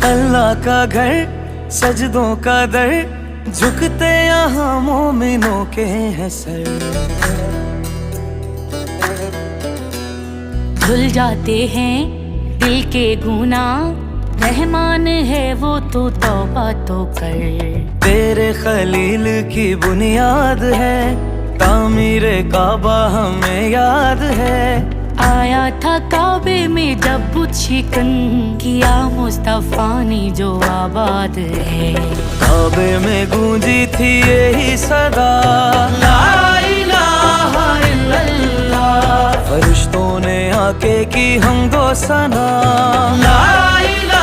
अल्लाह का घर, सजदों का दर, झुकते यहाँ मोमिनों के हैं सर। धुल जाते हैं दिल के गुनाह, रहमान है वो तो तौबा तो कर। तेरे खलील की बुनियाद है, तामीरे काबा हमें याद है। आया था काबे में जब बुत शिकन, किया मुस्तफा ने जो आबाद है। काबे में गूंजी थी यही सदा, ला इलाहा इल्लल्लाह। फरिश्तों ने आके की हमदो सना, ला इलाहा